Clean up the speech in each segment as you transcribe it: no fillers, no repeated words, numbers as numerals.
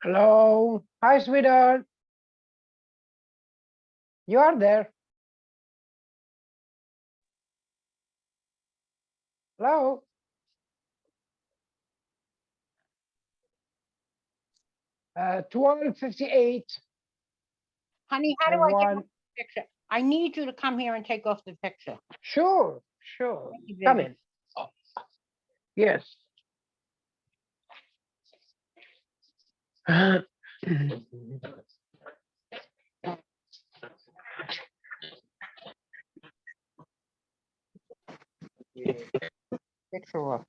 Hello. Hi, sweetheart. You are there. Hello. 12:58 Honey, how do and I get off one. the picture? I need you to come here and take off the picture. Sure, sure. Thank you, Come baby. in. Yes. Picture off.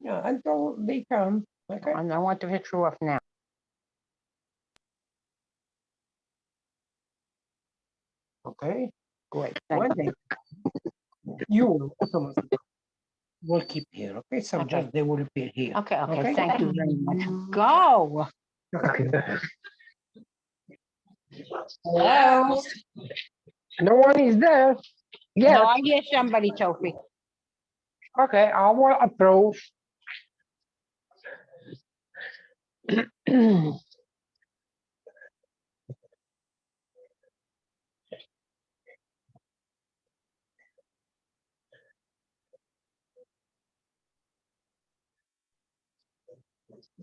Yeah, until they come. Okay. And I want the picture off now. Okay. Great. One Thank you. thing. You will keep here. Okay. So Okay. just they will appear here. Okay, okay. Okay. Thank you very much. Go. Okay. Hello. No one is there. No, Yes. I hear somebody, Taoufik. Okay. I will approve.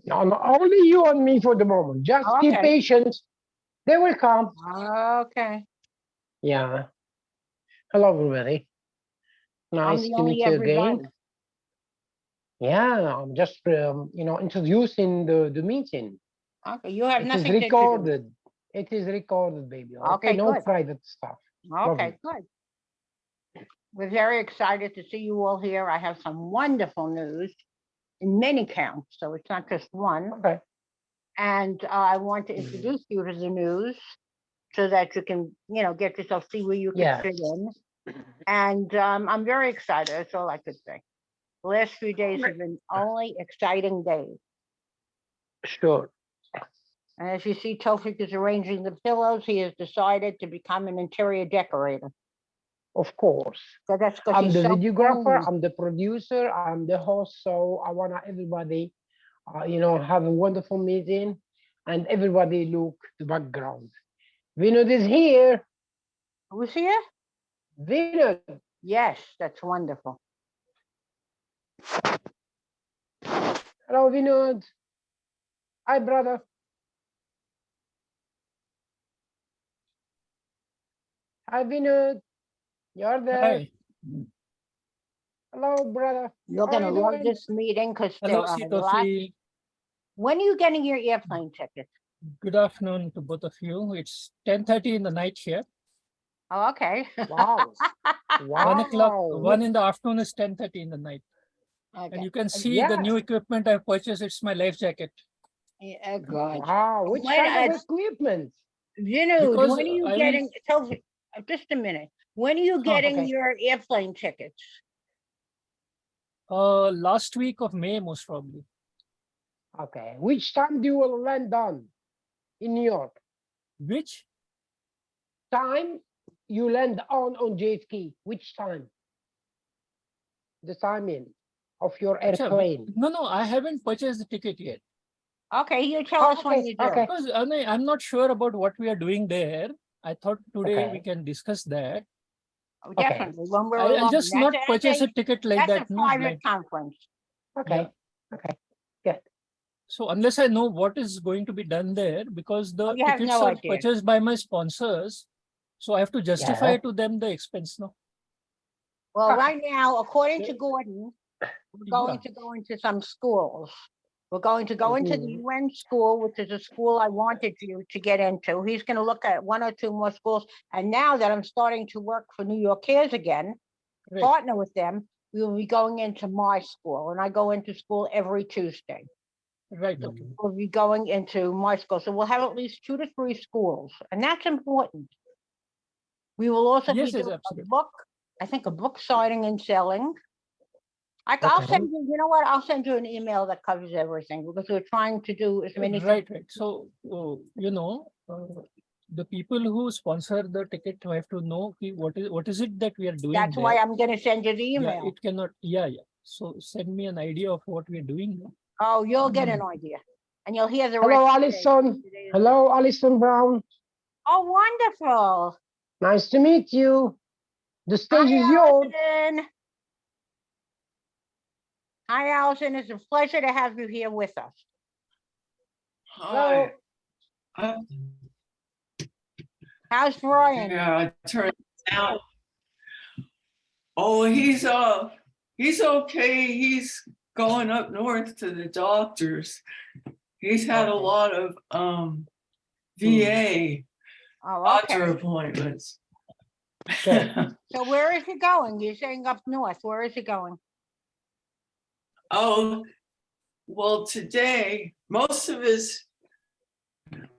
No, no, only you and me for the moment. Just keep Okay. patient. They will come. Okay. Yeah. Hello, everybody. I'm Nice the to only meet you everybody. again. Yeah, I'm just introducing the meeting. Okay. You have It is nothing to do. recorded. It is recorded, baby. Okay, Okay, no good. private stuff. Okay, good. We're very excited to see you all here. I have some wonderful news in many counts, so it's not just one. Okay. And I want to introduce you to the news so that you can, get yourself, see where you can Yeah. fit in. And I'm very excited. That's all I could say. The last few days have been only exciting days. Sure. And as you see, Taoufik is arranging the pillows. He has decided to become an interior decorator. Of course. So that's because I'm he's the so videographer. cool. I'm the producer. I'm the host. So I want everybody, have a wonderful meeting, and everybody look the background. Vinod is here. Who's here? Vinod. Yes, that's wonderful. Hello, Vinod. Hi, brother. Hi, Vinod. You're there. Hi. Hello, brother. You're How going are to you love doing? this meeting because there Hello, are a lot. Taoufik. When are you getting your airplane ticket? Good afternoon to both of you. It's 10:30 in the night here. Oh, okay. Wow. 1 o'clock, Wow. 1 in the afternoon is 10:30 in the night. Okay. And you can see Yeah. the new equipment I've purchased. It's my life jacket. Yeah, good. Wow. Which When, kind of equipment? Vinod, Because when are you I will, getting, Taoufik, just a minute. When are you getting Okay. your airplane tickets? last week of May, most probably. Okay. Which time do you will land on in New York? Which? Time you land on JFK. Which time? The timing of your airplane. No, I haven't purchased the ticket yet. Okay, you tell us when you do. Okay. Because I'm not sure about what we are doing there. I thought today we Okay. can discuss that. Oh, definitely. When we're I'll alone. just not purchase a ticket like That's that. a No, private like, conference. Okay. Okay. Good. so unless I know what is going to be done there, because the you have tickets no are idea. purchased by my sponsors, so I have to justify Yeah. to them the expense. No. Well, Okay. right now, according to Gordon, we're going Yeah. to go into some schools. We're going to go into the Mhm. UN school, which is a school I wanted you to get into. He's going to look at one or two more schools. And now that I'm starting to work for New York Cares again, Right. partner with them, we will be going into my school. And I go into school every Tuesday. Right. So Okay. we'll be going into my school. So we'll have at least 2 to 3 schools. And that's important. We will also Yes, be yes, doing a absolutely. book, I think a book signing and selling. I'll Okay. send you, you know what? I'll send you an email that covers everything because we're trying to do as many Right. So, the people who sponsor the ticket have to know what is it that we are doing. That's why I'm going to send you the Yeah, email. it cannot. Yeah. So send me an idea of what we are doing. Oh, you'll get an idea. And you'll hear the Hello, rest Allison. today. Hello, Allison Brown. Oh, wonderful. Nice to meet you. The stage is Hi, yours. Allison. Hi, Allison. It's a pleasure to have you here with us. Hello. Hi. Uh, How's Brian? yeah, I turned down. Oh, he's okay. He's going up north to the doctors. He's had a Okay. lot of VA Oh, doctor okay. appointments. Okay. So where is he going? You're saying up north. Where is he going? Oh, well, today most of his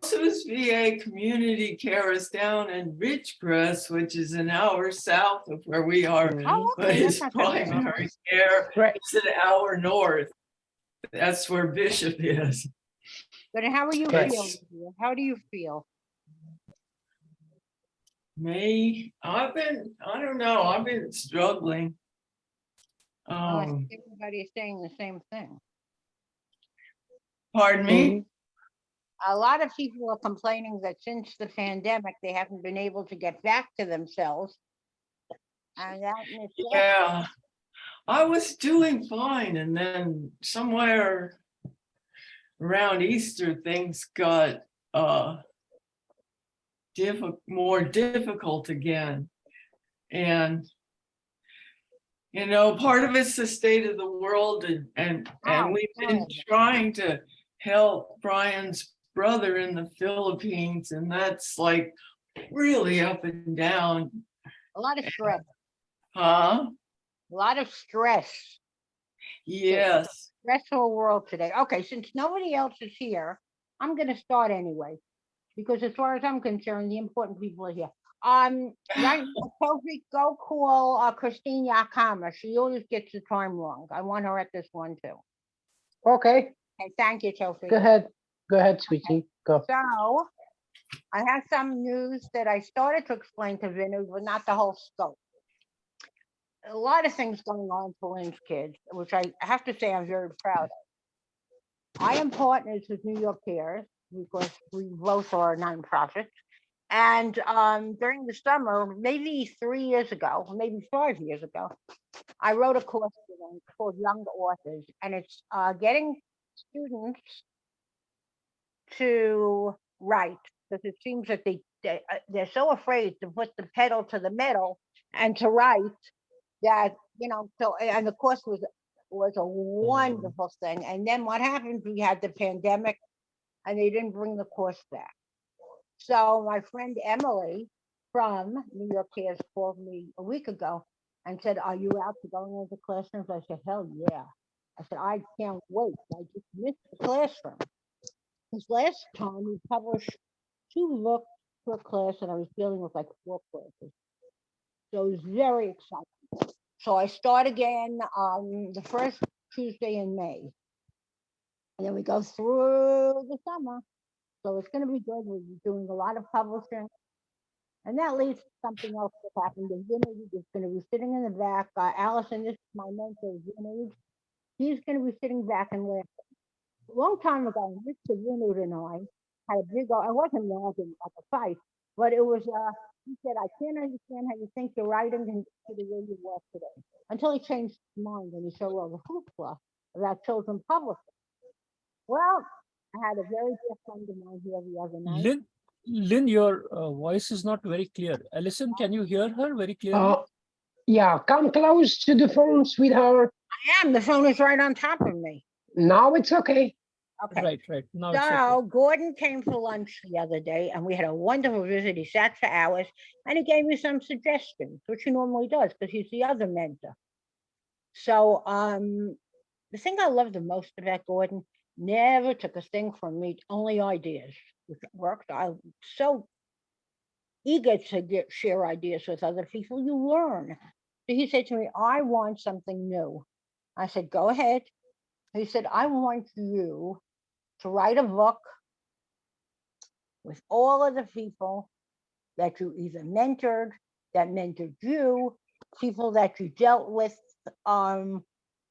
VA community care is down in Ridgecrest, which is an hour south of where we are. Oh, But okay. That's his not that bad. primary care Right. is an hour north. That's where Bishop is. But how are you Okay. feeling? Dear? How do you feel? Me, I don't know, I've been struggling. I think everybody is saying the same thing. Pardon me? A lot of people are complaining that since the pandemic, they haven't been able to get back to themselves. And that in itself, Yeah, I was doing fine, and then somewhere around Easter, things got more difficult again. And part of it's the state of the world, and Oh, we've been horrible. trying to help Brian's brother in the Philippines, and that's like really up and down. A lot of stress. Huh? A lot of stress. Yes. Stressful world today. Okay, since nobody else is here, I'm going to start anyway, because as far as I'm concerned, the important people are here. Right now, Taoufik, go call Christine Yakama. She always gets the time wrong. I want her at this one too. Okay. Okay, thank you, Taoufik. Go ahead. Go ahead, sweetie. Go. So, I have some news that I started to explain to Vinod, but not the whole scope. A lot of things going on for Lynn's kids, which I have to say I'm very proud of. I am partners with New York Cares because we both are nonprofits. And during the summer, maybe 3 years ago, maybe 5 years ago, I wrote a course for them called Young Authors, and it's getting students to write, because it seems that they're so afraid to put the pedal to the metal and to write that, so, and the course was a wonderful thing. And then what happened, we had the pandemic and they didn't bring the course back. So my friend Emily from New York Cares called me a week ago and said, "Are you out to go into the classrooms?" I said, "Hell yeah." I said, "I can't wait. I just missed the classroom." Because last time we published 2 books per class and I was dealing with like 4 classes. So it was very exciting. So I start again on the first Tuesday in May. And then we go through the summer. So it's going to be good. We're doing a lot of publishing. And that leads to something else that happened. The Vinod is going to be sitting in the back. Allison, this is my mentor, Vinod. He's going to be sitting back and laughing. A long time ago, Mr. Vinod and I had a big, I wasn't laughing like a fight, but it was, he said, "I can't understand how you think you're writing to the way you work today." Until he changed his mind and he said, "Well, the hoopla about children publishing." Well, I had a very dear friend of mine here the other night. Lynn, your voice is not very clear. Allison, can you hear her very clearly? Yeah, come close to the phone, sweetheart. I am. The phone is right on top of me. Now it's okay. Okay. Right. Now So it's okay. Gordon came for lunch the other day and we had a wonderful visit. He sat for hours and he gave me some suggestions, which he normally does because he's the other mentor. So the thing I love the most about Gordon, never took a thing from me, only ideas, which worked. I'm so eager to share ideas with other people. You learn. So he said to me, "I want something new." I said, "Go ahead." He said, "I want you to write a book with all of the people that you either mentored, that mentored you, people that you dealt with,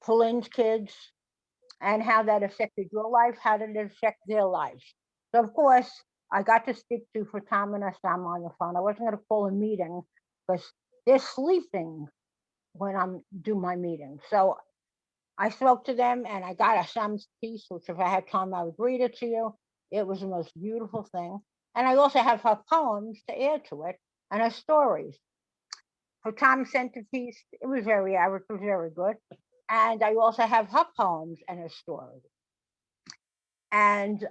Lynn's kids, and how that affected your life. How did it affect their lives? So, of course, I got to speak to for Tom and Sam on the phone. I wasn't going to call a meeting because they're sleeping when I'm do my meeting. So I spoke to them and I got a Sam's piece, which if I had time, I would read it to you. It was the most beautiful thing. And I also have her poems to add to it and her stories. For Tom Centerpiece, it was very average, it was very good. And I also have her poems and her stories. And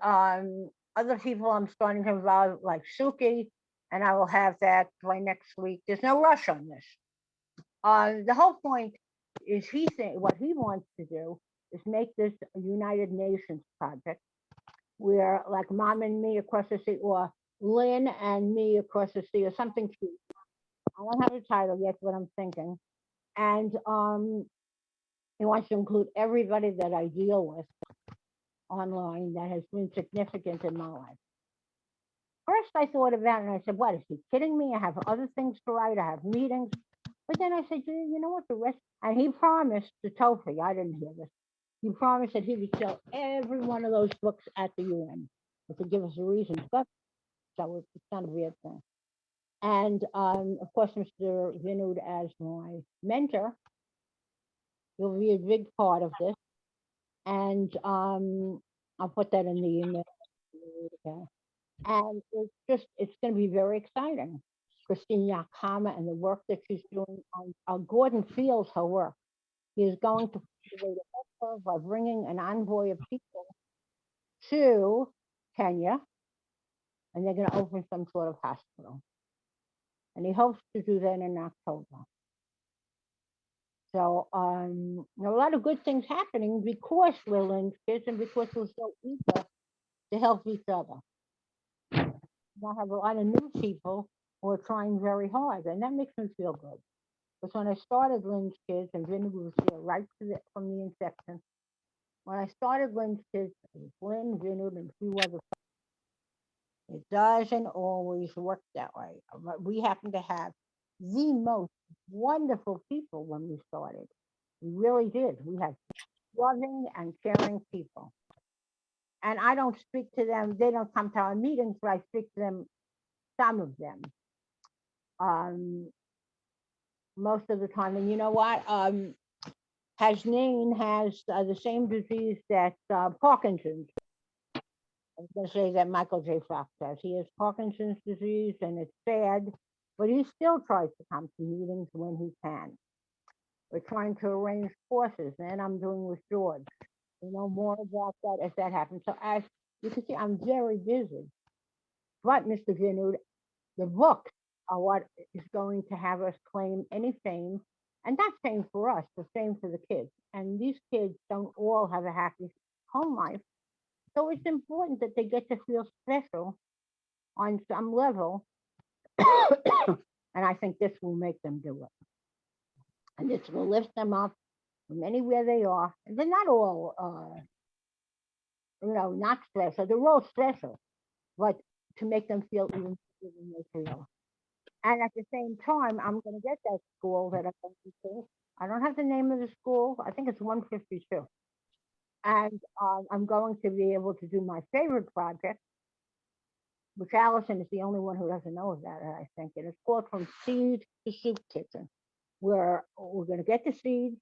other people I'm starting to involve, like Suki, and I will have that by next week. There's no rush on this. The whole point is what he wants to do is make this a United Nations project where, like, mom and me across the sea, or Lynn and me across the sea, or something cute. I don't have a title yet, but I'm thinking. And he wants to include everybody that I deal with online that has been significant in my life. First, I thought about it and I said, what, is he kidding me? I have other things to write, I have meetings. But then I said, you know what, the rest, and he promised to Taoufik, I didn't hear this, he promised that he would sell every one of those books at the UN, but to give us a reason. But so it's not a weird thing. And of course, Mr. Vinod as my mentor will be a big part of this. And I'll put that in the email. Okay. And it's going to be very exciting. Christine Yakama and the work that she's doing Gordon feels her work. He is going to cultivate a network by bringing an envoy of people to Kenya, and they're going to open some sort of hospital. And he hopes to do that in October. So a lot of good things happening because we're Lynn's kids and because we're so eager to help each other. I have a lot of new people who are trying very hard, and that makes me feel good. Because when I started Lynn's Kids, and Vinny was here right from the inception, when I started Lynn's Kids, it was Lynn, Vinny, and a few other. It doesn't always work that way. But we happen to have the most wonderful people when we started. We really did. We had loving and caring people. And I don't speak to them, they don't come to our meetings, but I speak to them, some of them. Most of the time. And you know what? Hasneen has the same disease that Parkinson's. I was going to say that Michael J. Fox has. He has Parkinson's disease, and it's sad, but he still tries to come to meetings when he can. We're trying to arrange courses, and I'm doing with George. You know more about that as that happens. So as you can see, I'm very busy. But Mr. Vinod, the books are what is going to have us claim any fame, and not fame for us, but fame for the kids. And these kids don't all have a happy home life. So it's important that they get to feel special on some level. And I think this will make them do it. And this will lift them up from anywhere they are. And they're not all, not special. They're all special, but to make them feel even better than they feel. And at the same time, I'm going to get that school that I'm going to. I don't have the name of the school. I think it's 152. And I'm going to be able to do my favorite project, which Allison is the only one who doesn't know about it, I think. And it's called From Seed to Soup Kitchen, where we're going to get the seeds,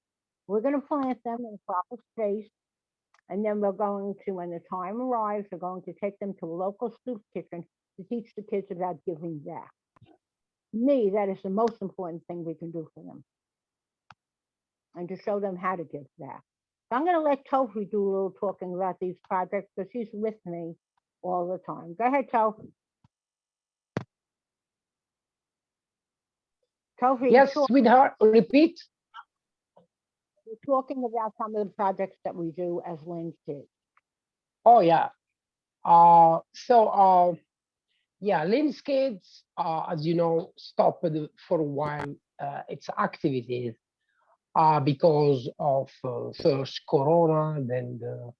we're going to plant them in a proper space, and then we're going to, when the time arrives, we're going to take them to a local soup kitchen to teach the kids about giving back. Me, that is the most important thing we can do for them, and to show them how to give back. So I'm going to let Taoufik do a little talking about these projects because he's with me all the time. Go ahead, Taoufik. Taoufik, Yes, sweetheart, repeat. we're talking about some of the projects that we do as Lynn's Kids. Oh, yeah. So, yeah, Lynn's Kids, as you know, stopped for a while its activities because of first Corona, then the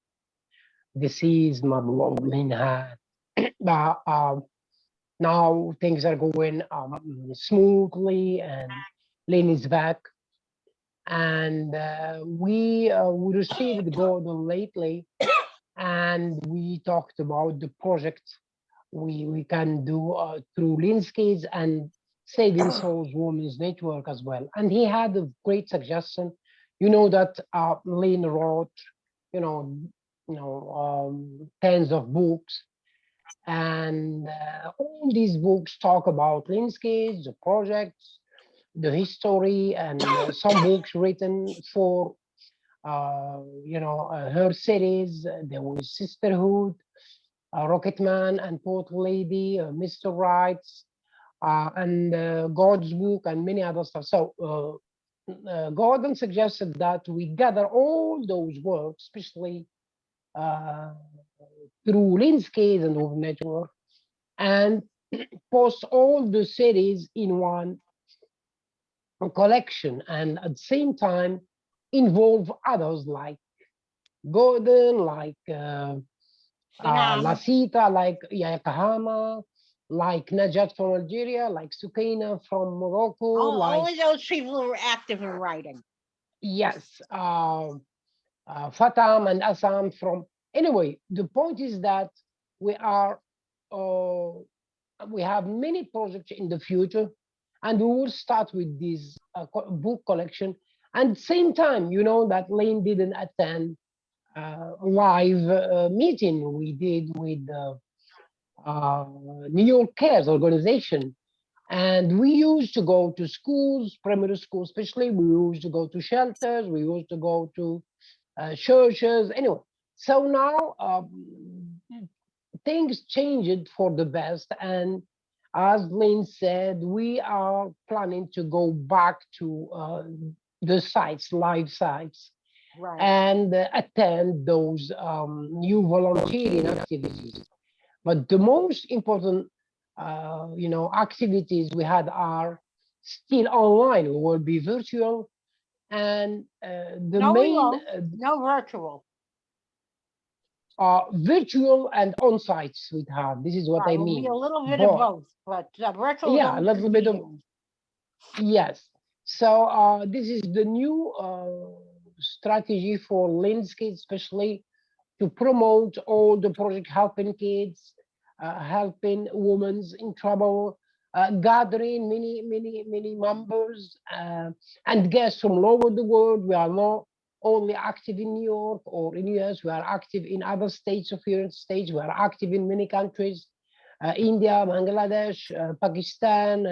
disease my Lynn had. But now things are going smoothly, and Lynn is back. and we received Gordon lately, and we talked about the project we can do through Linsky's and Saving Souls Women's Network as well. And he had a great suggestion. You know that Lynn wrote, you know, tens of books, and all these books talk about Linsky's, the projects, the history, and some books written for her series. There was Sisterhood, Rocketman and Portal Lady, Mr. Rights, and God's Book, and many other stuff. So Gordon suggested that we gather all those works, especially uh, through Linsky's and Web Network, and post all the series in one collection, and at the same time involve others like Gordon, like Sinam. Lasita, like Yakahama, like Najat from Algeria, like Sukaina from Morocco, like Only those people who are active in writing. yes, Fatam and Assam from. Anyway, the point is that we are uh, we have many projects in the future, and we will start with this book collection. And same time, you know that Lane didn't attend live meeting we did with uh, New York Cares organization. And we used to go to schools, primary schools especially. We used to go to shelters. We used to go to churches. Anyway, so now things changed for the best. And as Lynn said, we are planning to go back to the sites, live sites, Right. and attend those new volunteering activities. But the most important, activities we had are still online. We will be virtual, and the No, we main won't. No virtual. virtual and on sites we have. This is what Right. I Will be a mean. little bit of But both, but virtual is yeah, a only for little bit of meetings. yes. So this is the new strategy for Linsky, especially to promote all the project helping kids, helping women in trouble, gathering many members and guests from all over the world. We are not only active in New York or in US, we are active in other states of United States. We are active in many countries, India, Bangladesh, Pakistan,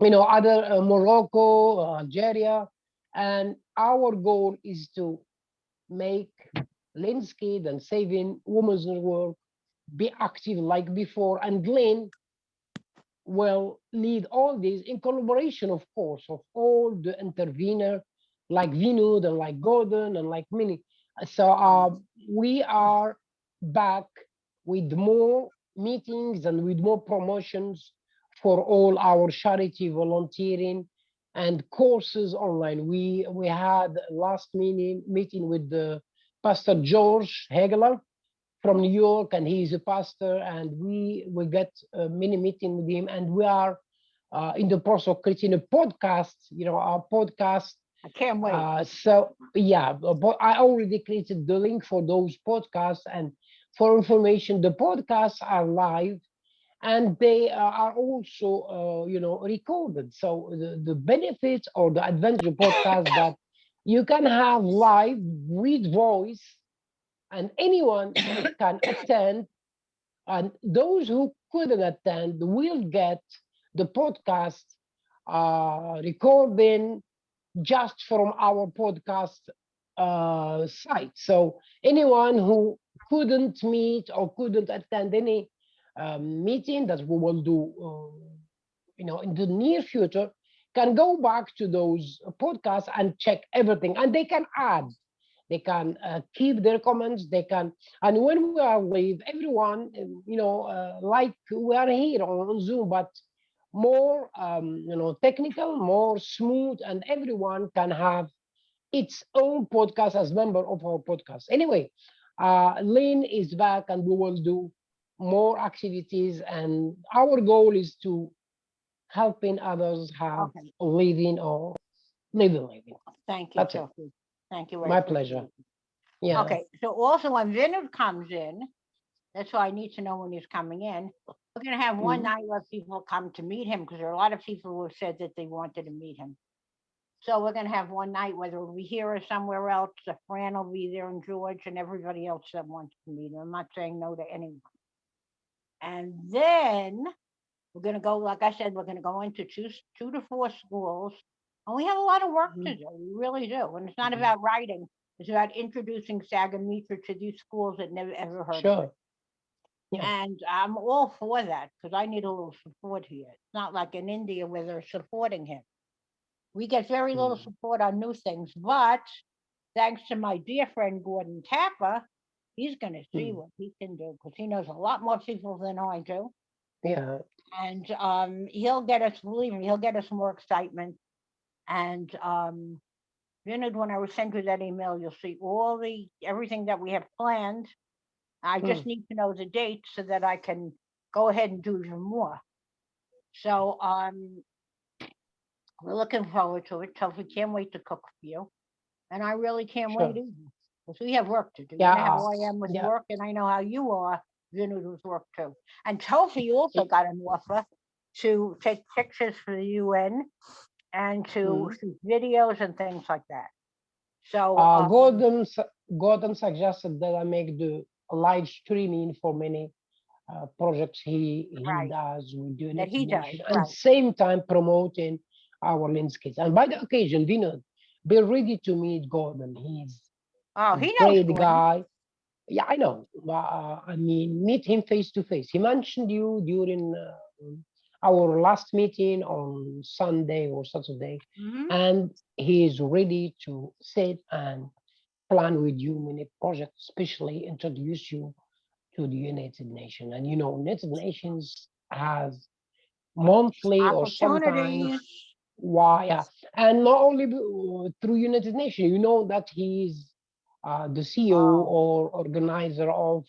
other Morocco, Algeria. And our goal is to make Linsky and Saving Women's Work be active like before. And Lynn will lead all this in collaboration, of course, of all the intervener like Vinod and like Gordon and like many. So we are back with more meetings and with more promotions for all our charity volunteering and courses online. We had last meeting with the Pastor George Hegler from New York, and he's a pastor, and we get a mini meeting with him, and we are in the process of creating a podcast. Our podcast. I can't wait. So yeah, but I already created the link for those podcasts, and for information, the podcasts are live, and they are also recorded. So the benefits or the advantage of podcast that you can have live with voice, and anyone can attend, and those who couldn't attend will get the podcast recording just from our podcast site. So anyone who couldn't meet or couldn't attend any meeting that we will do, in the near future, can go back to those podcasts and check everything, and they can add, they can keep their comments, they can. And when we are live, everyone, like we are here on Zoom, but more technical, more smooth, and everyone can have its own podcast as member of our podcast. Anyway, Lynn is back, and we will do more activities, and our goal is to helping others have Okay. a living or living. Thank you, That's it. Sophie. Thank you very My much. pleasure. Yeah. Okay, so also when Vinod comes in, that's why I need to know when he's coming in. We're gonna have one Mhm. night where people come to meet him because there are a lot of people who have said that they wanted to meet him. So we're gonna have one night, whether it'll be here or somewhere else. Fran will be there and George and everybody else that wants to meet him. I'm not saying no to anyone. And then we're gonna go, like I said, we're gonna go into two to four schools. And we have a lot of work to Mhm. do. We really do. And it's not Mhm. about writing, it's about introducing Sagamitra to these schools that never ever heard of it. Sure. Yeah. And I'm all for that because I need a little support here. It's not like in India where they're supporting him. We get very little Mm. support on new things, but thanks to my dear friend Gordon Tapper, he's going to see Mm. what he can do because he knows a lot more people than I do. Yeah. And he'll get us, believe me, he'll get us more excitement. And Vinod, when I will send you that email, you'll see everything that we have planned. I just Mm. need to know the date so that I can go ahead and do even more. So we're looking forward to it. So we can't wait to cook for you. And I really can't wait Sure. either. Because we have work to do. You Yeah. know how I am with Yeah. work, and I know how you are, Vinod, with work too. And Tofi also got an offer to take pictures for the UN and to Mm. shoot videos and things like that. So Gordon suggested that I make the live streaming for many projects he right, does with the that United he does, Nations, and right. same time promoting our landscapes. And by the occasion, Vinod, be ready to meet Gordon. He's Oh, a he knows great Gordon. guy. Yeah, I know. I mean, meet him face to face. He mentioned you during our last meeting on Sunday or Saturday, Hmm. and he is ready to sit and plan with you many projects, especially introduce you to the United Nations. And you know, United Nations has monthly or sometimes Opportunities. why, and not only through United Nations. You know that he's the CEO Oh, or organizer of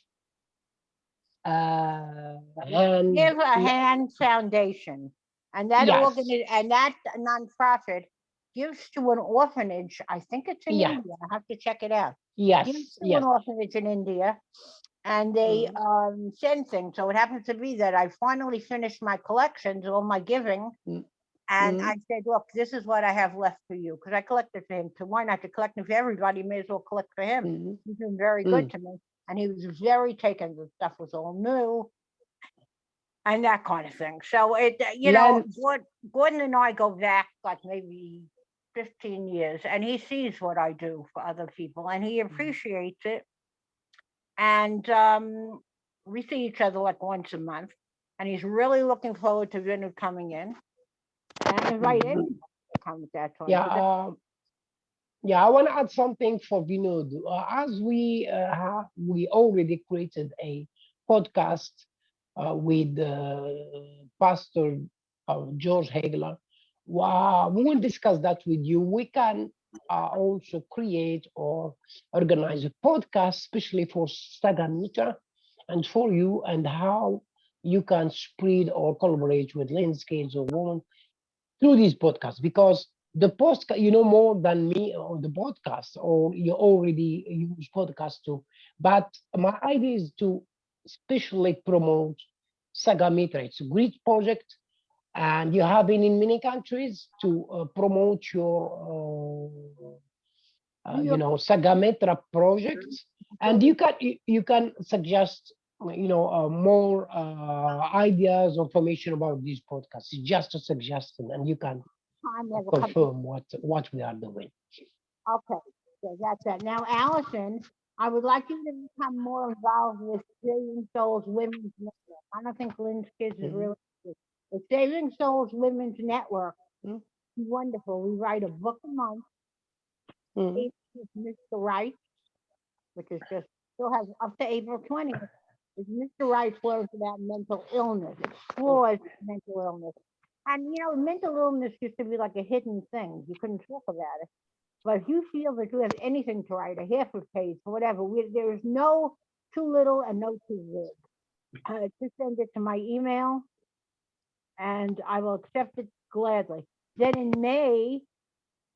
uh, the hand. Give a Hand Foundation, and Yes, and that nonprofit gives to an orphanage. I think it's in yeah, India. I have to check it out. Gives yes, to an yes. orphanage in India, and they Mm, send things. So it happens to be that I finally finished my collections, all my giving, mm, and mm, I said, "Look, this is what I have left for you," because I collected for him. So why not to collect for everybody? May as well collect for him. mm, He's been very good mm. to me, and he was very taken. The stuff was all new and that kind of thing. So Len, Gordon and I go back like maybe 15 years, and he sees what I do for other people, and he mm, appreciates it. And we see each other like once a month, and he's really looking forward to Vinod coming in. And I invite mm. anybody to come at that time. Yeah, So that, yeah. I want to add something for Vinod. As we already created a podcast with Pastor George Hagler. We will discuss that with you. We can also create or organize a podcast, especially for Sagamitra and for you, and how you can spread or collaborate with landscapes or women through these podcasts, because the podcast, you know more than me on the podcast, or you already use podcasts too. But my idea is to especially promote Sagamitra. It's a great project, and you have been in many countries to promote your you Sagametra projects, and you can suggest more ideas, information about these podcasts. It's just a suggestion, and you can time never comes. confirm what we are doing. Okay, so that's that. Now, Allison, I would like you to become more involved with Saving Souls Women's Network. I don't think Lynn's kids is Mhm. really. The Saving Souls Women's Network Mhm. is wonderful. We write a book a month. Mhm. It's Mr. Right, which is just still has up to April 20th. Is Mr. Right learns about mental illness, explores mental illness. And mental illness used to be like a hidden thing. You couldn't talk about it. But if you feel that you have anything to write, a half a page, whatever, there is no too little and no too big. Just send it to my email and I will accept it gladly. Then in May,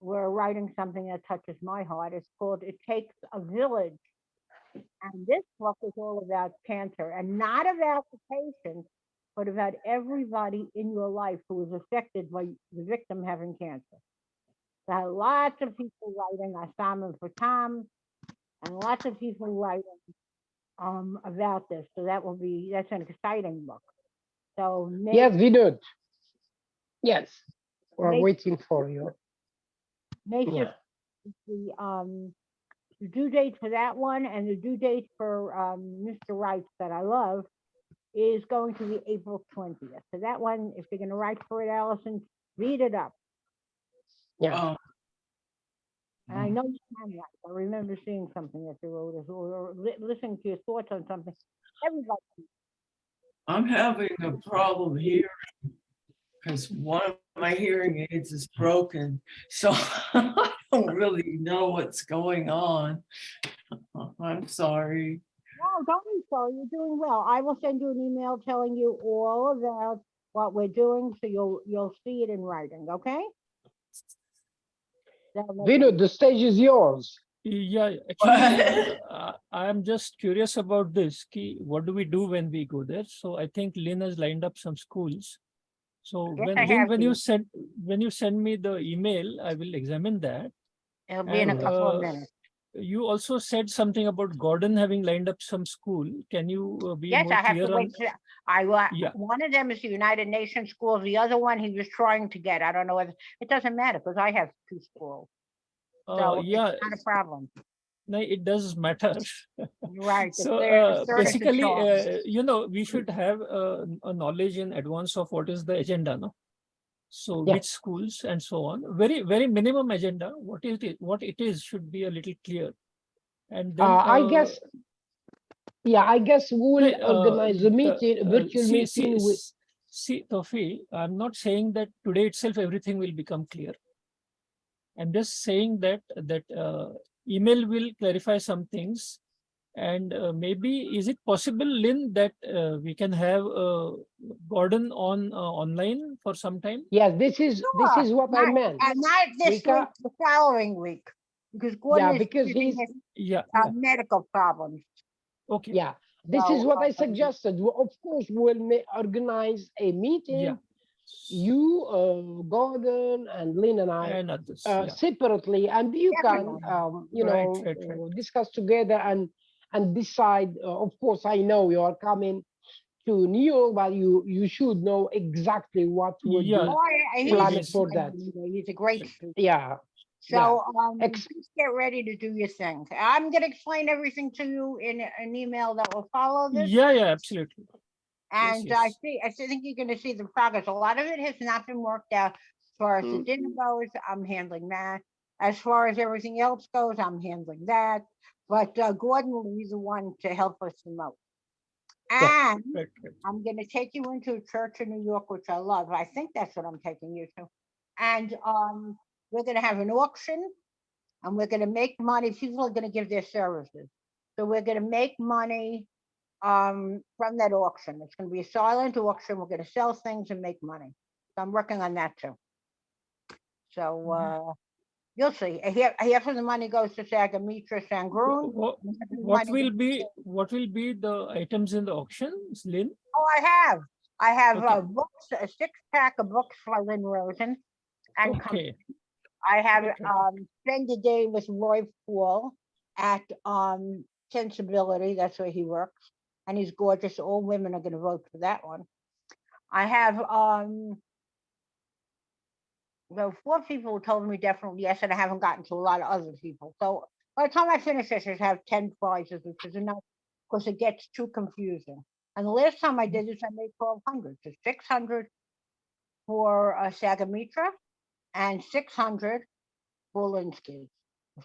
we're writing something that touches my heart. It's called It Takes a Village. And this book is all about cancer and not about the patient, but about everybody in your life who is affected by the victim having cancer. There are lots of people writing Assam for Tom, and lots of people writing about this. So that's an exciting book. So Yes, Vinod. Yes, we're May, waiting for you. May Yeah. 5th is the due date for that one, and the due date for Mr. Wrights that I love is going to be April 20th. So that one, if you're going to write for it, Allison, read it up. Yeah. Oh, And I know you can write. I remember seeing something that you wrote or listening to your thoughts on something. Everybody. I'm having a problem here because one of my hearing aids is broken. So I don't really know what's going on. I'm sorry. No, don't be sorry. You're doing well. I will send you an email telling you all about what we're doing, so you'll see it in writing. Okay? Vinod, the stage is yours. Yeah, actually, I am just curious about this. What do we do when we go there? So I think Lynn has lined up some schools. So Yes, when I Lynn, have you. when you send me the email, I will examine that. It'll be in a And couple of minutes. you also said something about Gordon having lined up some school. Can you be Yes, more I have clear to on? wait. Yeah. One of them is the United Nations schools. The other one he was trying to get. I don't know whether it doesn't matter because I have two schools, so Yeah, it's not a problem. no, it does matter. Right. So The third is the basically, charm. we should have a knowledge in advance of what is the agenda, no? So Yeah. which schools and so on. Very minimum agenda. What it is should be a little clear. And then I guess, yeah, I guess we'll no, organize a meeting, a virtual meeting with. see, Taoufik, I'm not saying that today itself everything will become clear. I'm just saying that email will clarify some things. And maybe is it possible, Lynn, that we can have Gordon on online for some time? Yes, this is what I Not, meant. not We this can, week, the following week, because Gordon yeah, is because having he's, his Yeah. medical problems. Okay. yeah, this is So, what I suggested. Of course, we'll organize a meeting. Yeah. You, Gordon, and Lynn and I And others. Yeah. separately, and you can, definitely. Right. discuss together and decide. Of course, I know you are coming to New York, but you should know exactly what would Yeah. be Oh, he's planned Yes. for that. He's a great speaker. Yeah, So Ex- just get ready to do your thing. I'm gonna explain everything to you in an email that will follow this. Yeah, absolutely. And Yes. I think you're gonna see the progress. A lot of it has not been worked out. As far as the Mm. dinner goes, I'm handling that. As far as everything else goes, I'm handling that. But Gordon will be the one to help us the most. Yeah. And Right. I'm going to take you into a church in New York, which I love. I think that's what I'm taking you to. And we're going to have an auction, and we're going to make money. People are going to give their services. So we're going to make money from that auction. It's going to be a silent auction. We're going to sell things and make money. So I'm working on that too. So you'll see. Half of the money goes to Sagamitra Sangroon. What will be the items in the auctions, Lynn? Oh, I have Okay. books, a 6-pack of books for Lynn Rosen and company. Okay. I have Right. spend a day with Roy Paul at Sensibility. That's where he works, and he's gorgeous. All women are going to vote for that one. I have the 4 people who told me definitely yes, and I haven't gotten to a lot of other people. So by the time I finish this, I have 10 prizes, which is enough because it gets too confusing. And the last time I did this, I made 1,200. So 600 for Sagamitra and 600 for Linsky,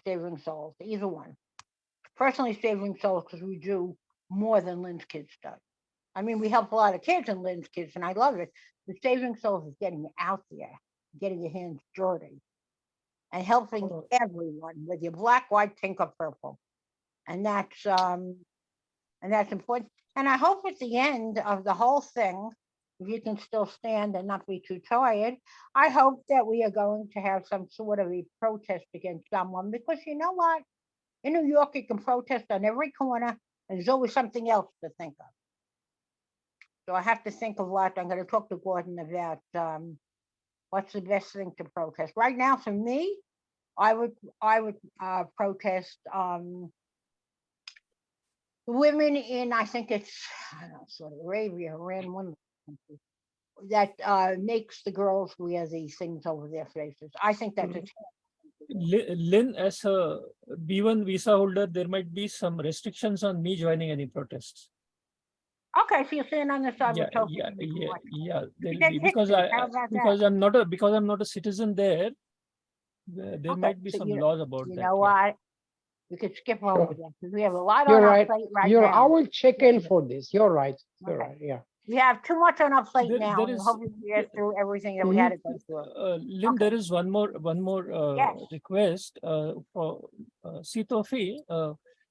Saving Souls, either one. Personally, Saving Souls because we do more than Lynn's Kids does. I mean, we help a lot of kids in Lynn's Kids, and I love it. The Saving Souls is getting you out there, getting your hands dirty, and helping everyone with your black, white, pink, or purple. And that's important. And I hope at the end of the whole thing, if you can still stand and not be too tired, I hope that we are going to have some sort of a protest against someone, because you know what? In New York, you can protest on every corner, and there's always something else to think of. So I have to think of what I'm going to talk to Gordon about. What's the best thing to protest right now? For me, I would protest women in, I think it's, I don't know, Saudi Arabia, Iran, one of the countries that makes the girls wear these things over their faces. I think that's a Lynn, as a B1 visa holder, there might be some restrictions on me joining any protests. okay. So you're saying on the side Yeah, with Taoufik yeah, and you can yeah, watch it. yeah. There'll Take be because pictures. I How about because I'm not a citizen there. There Okay, might be so some laws about you that. know Yeah. what? We could skip over Sure. that because we have a lot You're on our right. plate right I now. will check in Yeah. for this. You're right. You're Okay. right. Yeah. We have too much on our plate There, now, there and is hopefully we get through everything that we Mhm. had to go through. Lynn, Okay. there is one more Yes. request for Sitofi.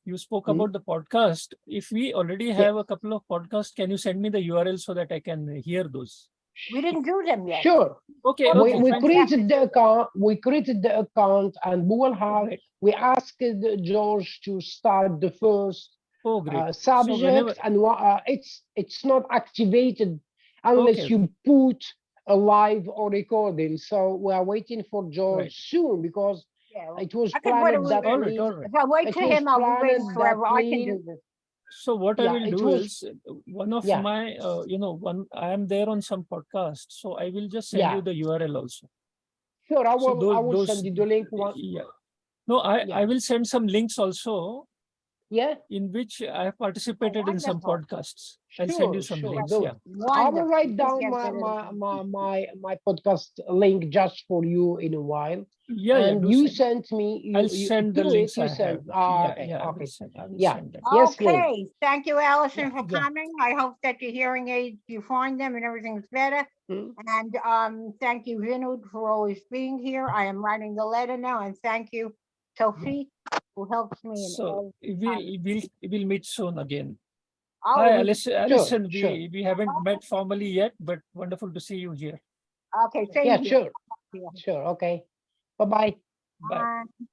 You spoke Mhm. about the podcast. If we already Yeah. have a couple of podcasts, can you send me the URL so that I can hear those? We didn't do them yet. Sure. Okay, Well, We, okay, we fine, fine. created the account. We created the account, and we will have. Great. We asked George to start the first Oh, great. So subject, whenever, and it's not activated unless okay, you put a live or recording. So we are waiting for George right. soon, because Yeah. it was I can put planned it that All right, Lynn. all right. If I wait It to was him, I'll be waiting planned that forever. I can do Lynn. this. So what I Yeah, will it do was. is one of Yeah, my, I am there on some podcast. So I will just send you yeah. the URL also. Sure. So I will send you the link. One. yeah. No, I Yeah. will send some links also Yeah. in which I have Oh, participated in some wonderful. podcasts. I'll send you Sure, some sure. links. Do Yeah. it. I will Wonderful. write down Yes, my that is my fine. my my, my podcast link just for you in a while. Yeah, yeah. And Do you send. sent me. I'll You send the do it. links You I send. have. Ah, Yeah, okay. yeah. Okay. I will Yeah. send them. Yes, Lynn. Okay. Thank you, Allison, Yeah, for yeah. coming. I hope that your hearing aids, you find them and everything's better. Mm. And thank you, Vinod, for always being here. I am writing the letter now, and thank you, Taoufik, who helps me in So all we'll meet soon again. Oh, Hi, we- Allison. Sure, Allison, sure. we haven't met formally yet, but wonderful to see you here. okay, same Yeah, here. sure, Yeah. sure. Okay. Bye bye. Bye. Bye.